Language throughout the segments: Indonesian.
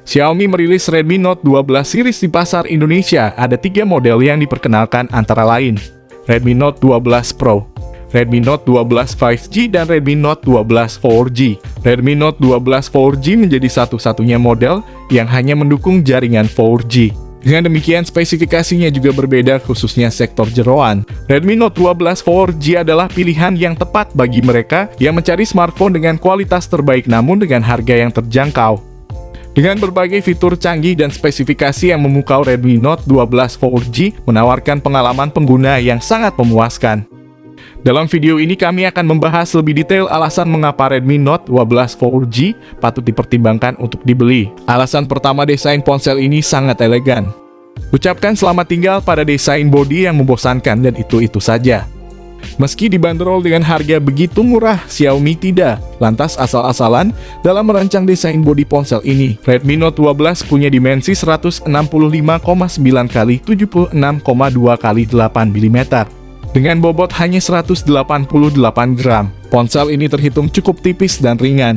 Xiaomi merilis Redmi Note 12 series di pasar Indonesia. Ada 3 model yang diperkenalkan antara lain: Redmi Note 12 Pro, Redmi Note 12 5G, dan Redmi Note 12 4G. Redmi Note 12 4G menjadi satu-satunya model yang hanya mendukung jaringan 4G. Dengan demikian, spesifikasinya juga berbeda, khususnya sektor jeroan. Redmi Note 12 4G adalah pilihan yang tepat bagi mereka yang mencari smartphone dengan kualitas terbaik namun dengan harga yang terjangkau. Dengan berbagai fitur canggih dan spesifikasi yang memukau, Redmi Note 12 4G menawarkan pengalaman pengguna yang sangat memuaskan. Dalam video ini kami akan membahas lebih detail alasan mengapa Redmi Note 12 4G patut dipertimbangkan untuk dibeli. Alasan pertama, desain ponsel ini sangat elegan. Ucapkan selamat tinggal pada desain bodi yang membosankan, dan itu saja. Meski dibanderol dengan harga begitu murah, Xiaomi tidak lantas asal-asalan dalam merancang desain bodi ponsel ini. Redmi Note 12 punya dimensi 165,9 x 76,2 x 8 mm. Dengan bobot hanya 188 gram, ponsel ini terhitung cukup tipis dan ringan.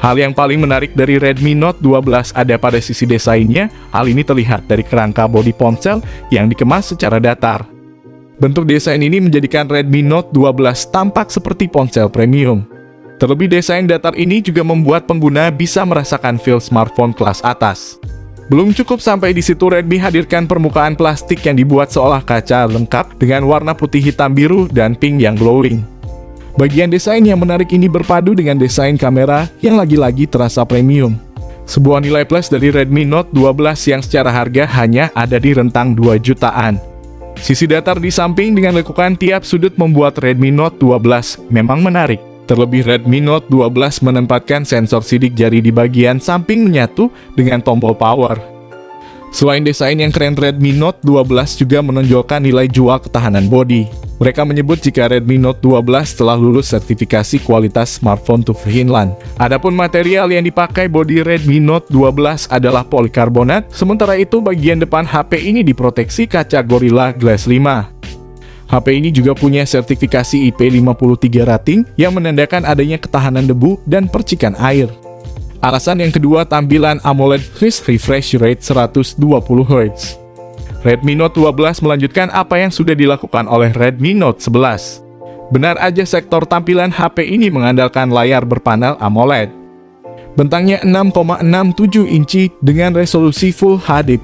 Hal yang paling menarik dari Redmi Note 12 ada pada sisi desainnya. Hal ini terlihat dari kerangka bodi ponsel yang dikemas secara datar. Bentuk desain ini menjadikan Redmi Note 12 tampak seperti ponsel premium. Terlebih, desain datar ini juga membuat pengguna bisa merasakan feel smartphone kelas atas. Belum cukup sampai di situ, Redmi hadirkan permukaan plastik yang dibuat seolah kaca lengkap dengan warna putih, hitam, biru, dan pink yang glowing. Bagian desain yang menarik ini berpadu dengan desain kamera yang lagi-lagi terasa premium. Sebuah nilai plus dari Redmi Note 12 yang secara harga hanya ada di rentang 2 jutaan. Sisi datar di samping dengan lekukan tiap sudut membuat Redmi Note 12 memang menarik. Terlebih, Redmi Note 12 menempatkan sensor sidik jari di bagian samping menyatu dengan tombol power. Selain desain yang keren, Redmi Note 12 juga menonjolkan nilai jual ketahanan bodi. Mereka menyebut jika Redmi Note 12 telah lulus sertifikasi kualitas smartphone to Finland. Adapun material yang dipakai bodi Redmi Note 12 adalah polikarbonat, sementara itu bagian depan HP ini diproteksi kaca Gorilla Glass 5. HP ini juga punya sertifikasi IP53 rating yang menandakan adanya ketahanan debu dan percikan air. Alasan yang kedua, tampilan AMOLED refresh rate 120Hz. Redmi Note 12 melanjutkan apa yang sudah dilakukan oleh Redmi Note 11. Benar aja, sektor tampilan HP ini mengandalkan layar berpanel AMOLED. Bentangnya 6,67 inci dengan resolusi Full HD+.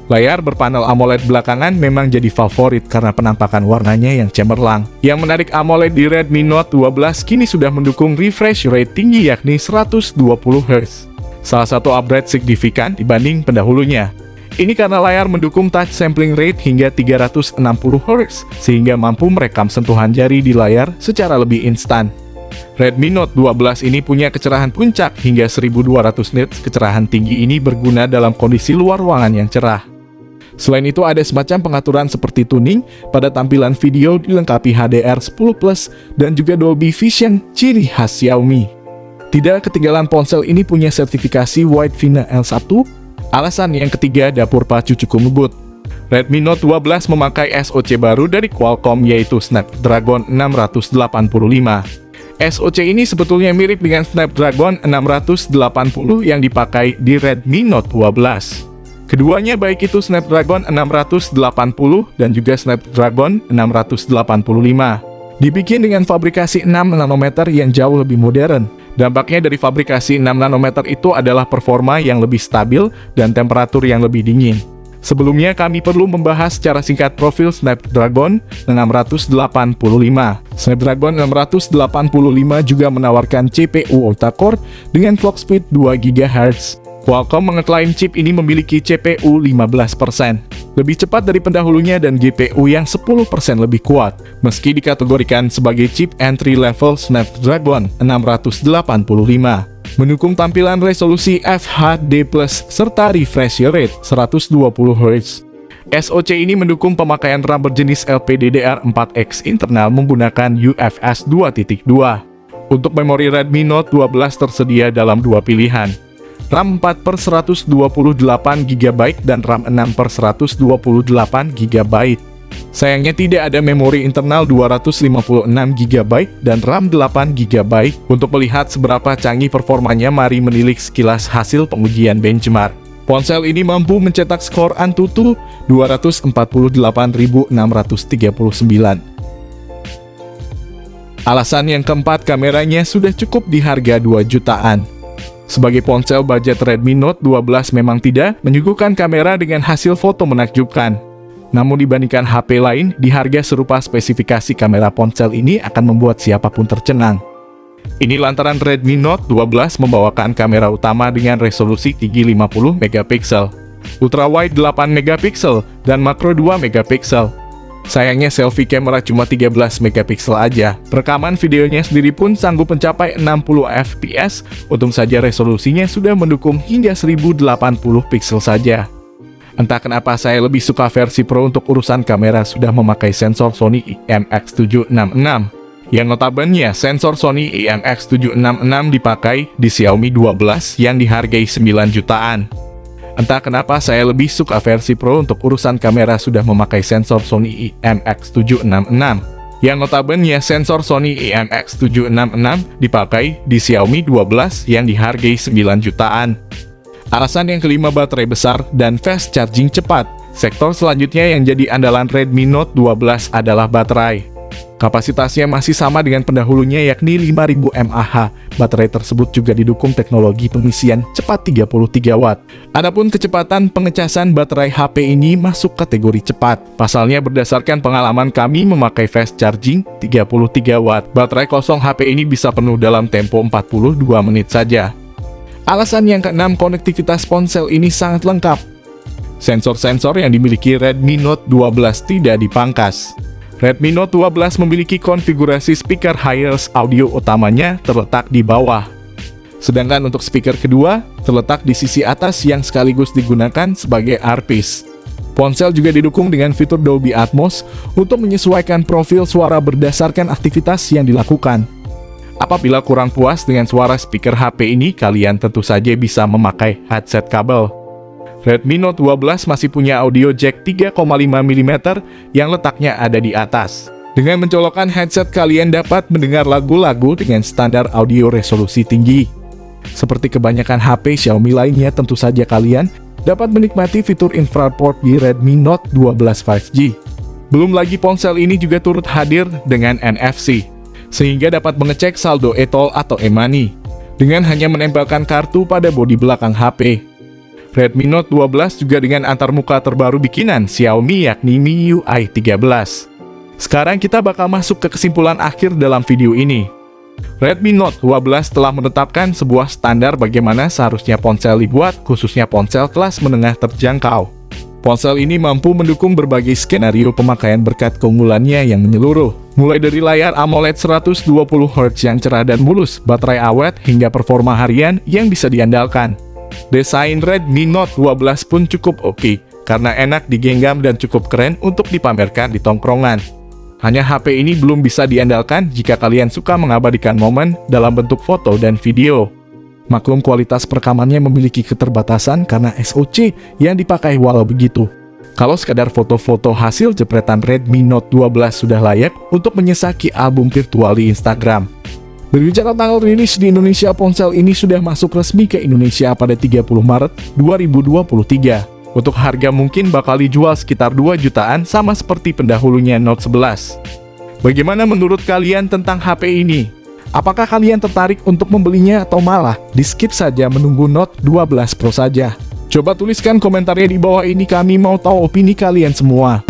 Layar berpanel AMOLED belakangan memang jadi favorit karena penampakan warnanya yang cemerlang. Yang menarik, AMOLED di Redmi Note 12 kini sudah mendukung refresh rate tinggi yakni 120Hz. Salah satu upgrade signifikan dibanding pendahulunya. Ini karena layar mendukung touch sampling rate hingga 360Hz, sehingga mampu merekam sentuhan jari di layar secara lebih instan. Redmi Note 12 ini punya kecerahan puncak hingga 1200 nits. Kecerahan tinggi ini berguna dalam kondisi luar ruangan yang cerah. Selain itu, ada semacam pengaturan seperti tuning pada tampilan video dilengkapi HDR10+ dan juga Dolby Vision, ciri khas Xiaomi. Tidak ketinggalan, ponsel ini punya sertifikasi White Vina L1. Alasan yang ketiga, dapur pacu cukup ngebut. Redmi Note 12 memakai SoC baru dari Qualcomm yaitu Snapdragon 685. SoC ini sebetulnya mirip dengan Snapdragon 680 yang dipakai di Redmi Note 12. Keduanya, baik itu Snapdragon 680 dan juga Snapdragon 685, dibikin dengan fabrikasi 6 nanometer yang jauh lebih modern. Dampaknya dari fabrikasi 6 nanometer itu adalah performa yang lebih stabil dan temperatur yang lebih dingin. Sebelumnya kami perlu membahas secara singkat profil Snapdragon 685. Snapdragon 685 juga menawarkan CPU octa-core dengan clock speed 2 GHz. Qualcomm mengeklaim chip ini memiliki CPU 15% lebih cepat dari pendahulunya dan GPU yang 10% lebih kuat. Meski dikategorikan sebagai chip entry level, Snapdragon 685 mendukung tampilan resolusi FHD+ serta refresh rate 120Hz. SoC ini mendukung pemakaian RAM berjenis LPDDR4X internal menggunakan UFS 2.2. Untuk memori Redmi Note 12 tersedia dalam dua pilihan, RAM 4/128GB dan RAM 6/128GB. Sayangnya tidak ada memori internal 256 GB dan RAM 8 GB. Untuk melihat seberapa canggih performanya, mari menilik sekilas hasil pengujian benchmark. Ponsel ini mampu mencetak skor AnTuTu 248.639. Alasan yang keempat, kameranya sudah cukup di harga 2 jutaan. Sebagai ponsel budget, Redmi Note 12 memang tidak menyuguhkan kamera dengan hasil foto menakjubkan. Namun dibandingkan HP lain, di harga serupa spesifikasi kamera ponsel ini akan membuat siapapun tercengang. Ini lantaran Redmi Note 12 membawakan kamera utama dengan resolusi tinggi 50 MP, ultrawide 8 MP, dan makro 2 MP. Sayangnya selfie kamera cuma 13 MP aja. Rekaman videonya sendiri pun sanggup mencapai 60 fps, untung saja resolusinya sudah mendukung hingga 1080 pixel saja. Entah kenapa saya lebih suka versi Pro. Untuk urusan kamera sudah memakai sensor Sony IMX766, yang notabene sensor Sony IMX766 dipakai di Xiaomi 12 yang dihargai 9 jutaan. Entah kenapa saya lebih suka versi Pro. Untuk urusan kamera sudah memakai sensor Sony IMX766, yang notabene sensor Sony IMX766 dipakai di Xiaomi 12 yang dihargai 9 jutaan. Alasan yang kelima, baterai besar dan fast charging cepat. Sektor selanjutnya yang jadi andalan Redmi Note 12 adalah baterai. Kapasitasnya masih sama dengan pendahulunya, yakni 5000 mAh. Baterai tersebut juga didukung teknologi pengisian cepat 33 Watt. Adapun kecepatan pengecasan baterai HP ini masuk kategori cepat. Pasalnya berdasarkan pengalaman kami memakai fast charging 33 Watt, baterai kosong HP ini bisa penuh dalam tempo 42 menit saja. Alasan yang keenam, konektivitas ponsel ini sangat lengkap. Sensor-sensor yang dimiliki Redmi Note 12 tidak dipangkas. Redmi Note 12 memiliki konfigurasi speaker hi-res, audio utamanya terletak di bawah. Sedangkan untuk speaker kedua, terletak di sisi atas yang sekaligus digunakan sebagai earpiece. Ponsel juga didukung dengan fitur Dolby Atmos untuk menyesuaikan profil suara berdasarkan aktivitas yang dilakukan. Apabila kurang puas dengan suara speaker HP ini, kalian tentu saja bisa memakai headset kabel. Redmi Note 12 masih punya audio jack 3,5 mm yang letaknya ada di atas. Dengan mencolokkan headset, kalian dapat mendengar lagu-lagu dengan standar audio resolusi tinggi. Seperti kebanyakan HP Xiaomi lainnya, tentu saja kalian dapat menikmati fitur infrared di Redmi Note 12 5G. Belum lagi ponsel ini juga turut hadir dengan NFC, sehingga dapat mengecek saldo e-tol atau e-money dengan hanya menempelkan kartu pada bodi belakang HP. Redmi Note 12 juga dengan antarmuka terbaru bikinan Xiaomi, yakni MIUI 13. Sekarang kita bakal masuk ke kesimpulan akhir dalam video ini. Redmi Note 12 telah menetapkan sebuah standar bagaimana seharusnya ponsel dibuat, khususnya ponsel kelas menengah terjangkau. Ponsel ini mampu mendukung berbagai skenario pemakaian berkat keunggulannya yang menyeluruh. Mulai dari layar AMOLED 120Hz yang cerah dan mulus, baterai awet, hingga performa harian yang bisa diandalkan. Desain Redmi Note 12 pun cukup oke, karena enak digenggam dan cukup keren untuk dipamerkan di tongkrongan. Hanya HP ini belum bisa diandalkan jika kalian suka mengabadikan momen dalam bentuk foto dan video. Maklum kualitas perekamannya memiliki keterbatasan karena SoC yang dipakai. Walau begitu, kalau sekadar foto-foto hasil jepretan, Redmi Note 12 sudah layak untuk menyesaki album virtual di Instagram. Berbicara tanggal rilis di Indonesia, ponsel ini sudah masuk resmi ke Indonesia pada 30 Maret 2023. Untuk harga mungkin bakal dijual sekitar 2 jutaan sama seperti pendahulunya Note 11. Bagaimana menurut kalian tentang HP ini? Apakah kalian tertarik untuk membelinya atau malah di-skip saja menunggu Note 12 Pro saja? Coba tuliskan komentarnya di bawah ini, kami mau tahu opini kalian semua.